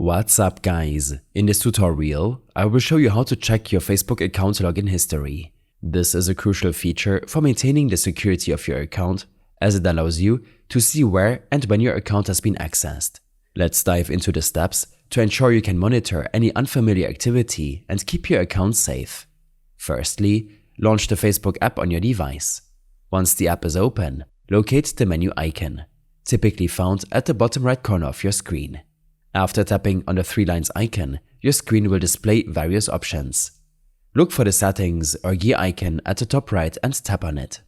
What's up guys? In this tutorial, I will show you how to check your Facebook account login history. This is a crucial feature for maintaining the security of your account, as it allows you to see where and when your account has been accessed. Let's dive into the steps to ensure you can monitor any unfamiliar activity and keep your account safe. Firstly, launch the Facebook app on your device. Once the app is open, locate the menu icon, typically found at the bottom right corner of your screen. After tapping on the three lines icon, your screen will display various options. Look for the settings or gear icon at the top right and tap on it.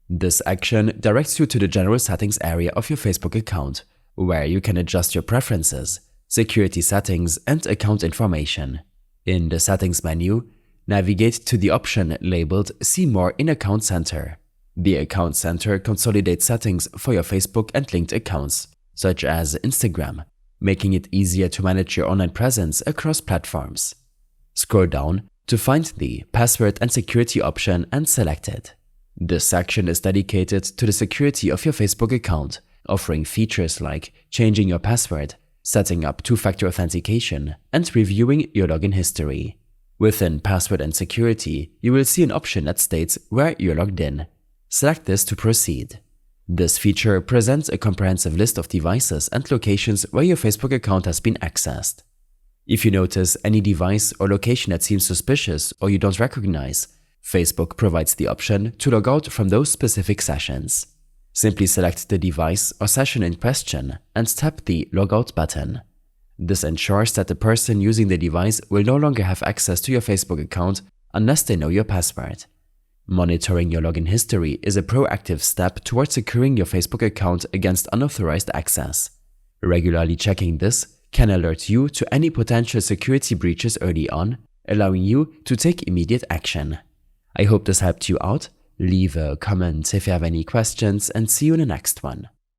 This action directs you to the general settings area of your Facebook account, where you can adjust your preferences, security settings, and account information. In the settings menu, navigate to the option labeled See More in Account Center. The Account Center consolidates settings for your Facebook and linked accounts, such as Instagram, making it easier to manage your online presence across platforms. Scroll down to find the Password and Security option and select it. This section is dedicated to the security of your Facebook account, offering features like changing your password, setting up two-factor authentication, and reviewing your login history. Within Password and Security, you will see an option that states where you're logged in. Select this to proceed. This feature presents a comprehensive list of devices and locations where your Facebook account has been accessed. If you notice any device or location that seems suspicious or you don't recognize, Facebook provides the option to log out from those specific sessions. Simply select the device or session in question and tap the Logout button. This ensures that the person using the device will no longer have access to your Facebook account unless they know your password. Monitoring your login history is a proactive step towards securing your Facebook account against unauthorized access. Regularly checking this can alert you to any potential security breaches early on, allowing you to take immediate action. I hope this helped you out. Leave a comment if you have any questions and see you in the next one.